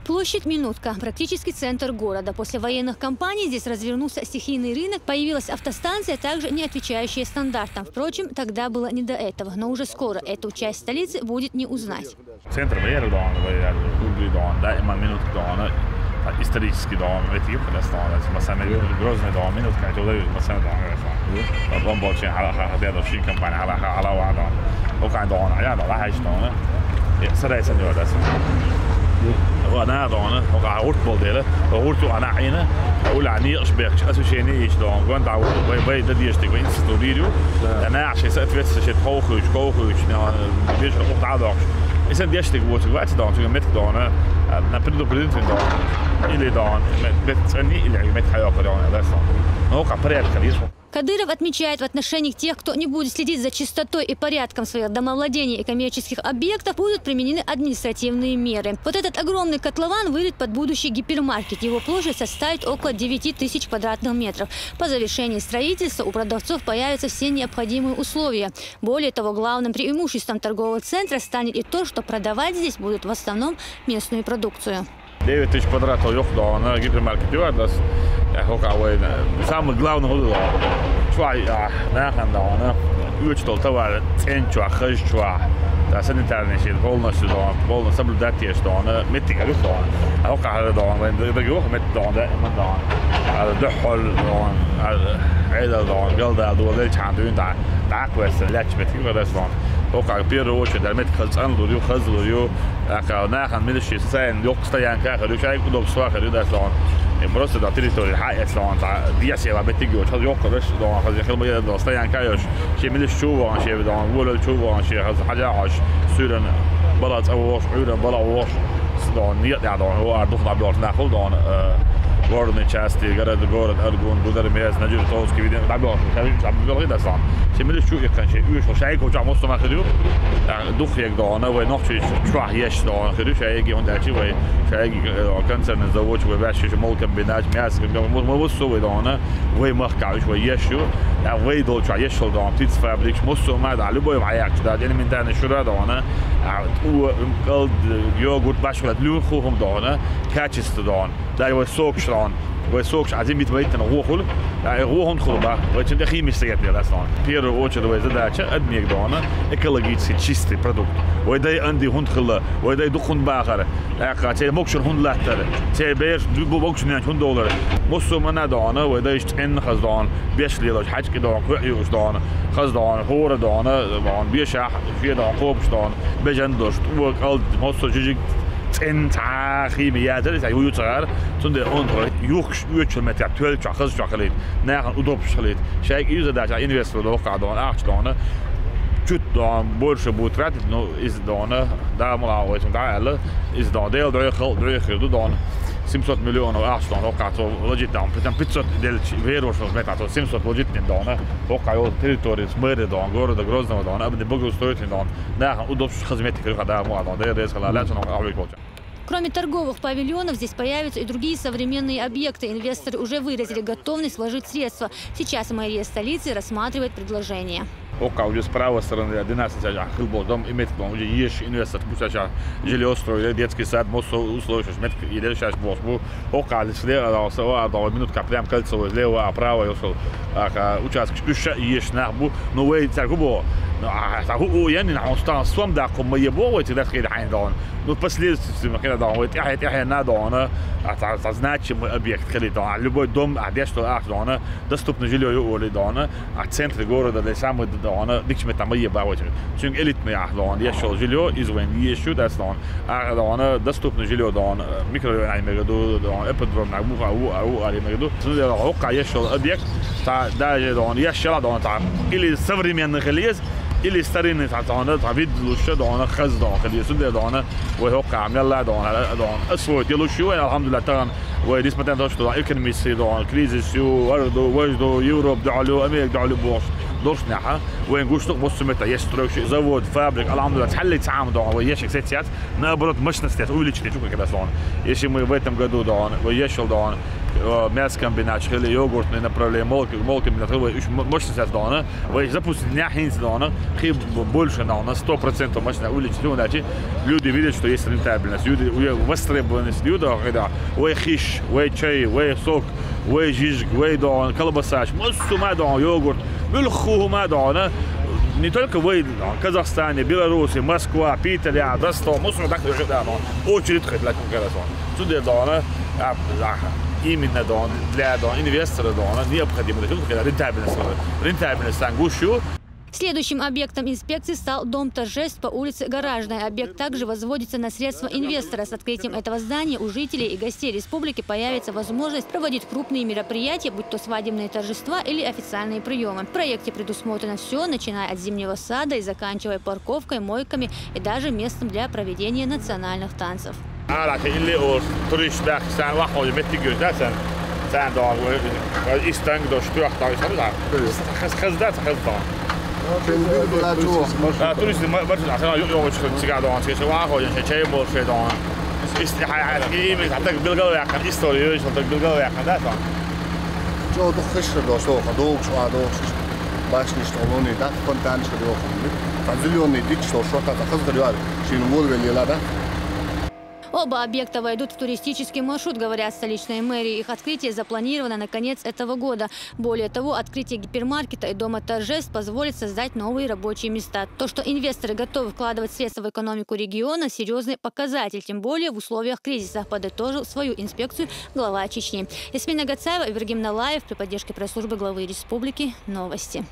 Площадь Минутка – практически центр города. После военных кампаний здесь развернулся стихийный рынок, появилась автостанция, также не отвечающая стандартам. Впрочем, тогда было не до этого, но уже скоро эту часть столицы будет не узнать. Центр исторический дом, это юг ресторан, مثلا грозный дом, минутка, это уже مثلا дом ресторан. Он больше هذا شيء компания على وعده. وقاعد دون على راح يشتونه. سريع سنجور ده. وأنا دونه وقاعد أورت بولدله وأورتو أنا عينه أقول عني أشبهش أسوشيني إيش دون قان دعوة باي ده ديشتك باي استوديو أنا عشان سأتفت شيء خوخوش بيش أقطع عضاش إنسان ديشتك بوتك وقت دون شو متك دونه نبردو بريدنت دون إلى دون بتسألني إلى عمت حياة دون هذا صار موقع بريء خليص. Кадыров отмечает, в отношении тех, кто не будет следить за чистотой и порядком своих домовладений и коммерческих объектов, будут применены административные меры. Вот этот огромный котлован вырыт под будущий гипермаркет. Его площадь составит около 9 тысяч квадратных метров. По завершении строительства у продавцов появятся все необходимые условия. Более того, главным преимуществом торгового центра станет и то, что продавать здесь будут в основном местную продукцию. 9 тысяч квадратов ёхда на гипермаркете вадас. Самый главный год شوي ناخذ دانا يوجد توا تنشوا خشوا sanitärni shit bolnasu dan bolna sablu datjes dan mittiga dan och hade dan det går med dan det men dan det håll dan hela dan galda då det kan du inte tack vars lätt med det där sån och Piero där med kalsan då khazlu jag ناخذ من الشيء sen يقصد يعني كاخر du شايف då svaga det där sån просто da territory här sån dia se vad bettig och jag också då har jag själv då står jag kan شيء من الشو عن شيء då ولا الشو عن شيء حاجه عش سورن بلد او عودن بلا وش då niet ja då har då har blivit nähåll då Gordon части города город Аргун будер мез на Джуртовский виден добро я ده صار شمل شو كان شيء يوش شيء كوجا مصطفى ما خدوا دوخ يك ده انا وين نقش شو يش ده خدوا شيء يجي عند شيء وين شيء كان سن الزواج وباش ممكن بناج ماس ما بصوا ده انا وين ما خكعوا شوي يشو وين دول شو يش ده بتيس فابريك مصو ما ده على بوي معاك ده يعني من تاني شو ده انا قلد يوغورت باش ولا لوخهم ده انا كاتشست ده يوسوق شران ويسوقش عايزين بيتنا روحوا روحهم خلبا وجه ده خيمي سيات ده اصلا بيرو اوتش ده وزدا ادمي دونا اكلجيت سي تشيستي برودكت ويداي عندي هوند خلا ويداي دخون باخر لا تي موكش هوند لاتر تي بير دو بوكش من $100 مصو منا دونا ويداي ان خزدان بيش ليلو حاج كده يوش دونا خزدان هور دونا وان بيش في ده قوبش دون بجندوش وقال مصو جيجي en chemie dat is hij hoe het zonder onder juks uurtje met ja 12 geleden naar een udop geleden zeg je dat ja investeren ook gaan dan 8 dan chut dan больше будет тратить но is dan daar maar al is daar is dan deel door geld dan 700 miljoen $8 dan ook gaat zo legit dan met een pizza deel weer of met dat 700 legit dan ook ga je territorie smeren dan город Грозного dan hebben de bogen стоит dan naar een udop خدمات كده daar maar dan daar is gelaten nog afgekocht. Кроме торговых павильонов, здесь появятся и другие современные объекты. Инвесторы уже выразили готовность вложить средства. Сейчас мэрия столицы рассматривает предложение. Ook dus справа стороны 11 хилбол дом имеет дом уже есть инвестор пусть жилье строили детский сад моссо условия шмет и дальше сейчас босс ook слева до минутка прям кольцо слева право ушел участок еще есть нахбу но вы торгубо هو يعني نحن صوم داكم ما يبغوا تدخل حين دون но последствия كده دون احيانا نادون значи объект خلي دون любой дом одежда что дон доступно жилье يقول دون в центре города да самый دون дикш met там يبغوا чунг элитный дон يشل жилье извен يشو да дон доступно жилье дон микрорайон мегаду дон эподром нагму او على мегаду وقع يشل объект даже дон يشل дон или современный желез اللي استرين تعطونا تعبيد لوشة دونا خز دونا خليه سند دونا وهو قام يلا دونا أسود يلو شو الحمد لله ترى وديس متى دوش دونا إيكونوميسي دونا كريزيس يو وردو وجدو يوروب دعلو أمريكا دعلو بوش دورش نحا وين قوش تقبص متى يستروك شيء زود فابريك الحمد لله تحلي تعامل دونا ويشك سيتيات نابرد مش نستيات أولي شيء شو كذا صون يشي مي بيتم قدو دونا ويشل دونا мясокомбинат, йогуртное направление, молокомбинат, мощность дона, вы запустите няхинцы дона, больше на 100% мощность увеличить, люди видят, что есть рентабельность, люди востребованность, люди, когда вы хищ, вы чай, вы сок, вы жижг, вы дон, колбаса, массу дон, йогурт, мюльху дона. Не только в Казахстане, Беларуси, Москва, Питер, Ростов, очередь для конкуренции. Сюда именно для инвестора необходимо рентабельность ангущу. Следующим объектом инспекции стал Дом торжеств по улице Гаражная. Объект также возводится на средства инвестора. С открытием этого здания у жителей и гостей республики появится возможность проводить крупные мероприятия, будь то свадебные торжества или официальные приемы. В проекте предусмотрено все, начиная от зимнего сада и заканчивая парковкой, мойками и даже местом для проведения национальных танцев. Туристы Оба объекта войдут в туристический маршрут, говорят столичной мэрии. Их открытие запланировано на конец этого года. Более того, открытие гипермаркета и дома торжеств позволит создать новые рабочие места. То, что инвесторы готовы вкладывать средства в экономику региона, серьезный показатель. Тем более в условиях кризиса, подытожил свою инспекцию глава Чечни. Ясмина Гацаева, Ибрагим Налаев при поддержке пресс-службы главы республики. Новости.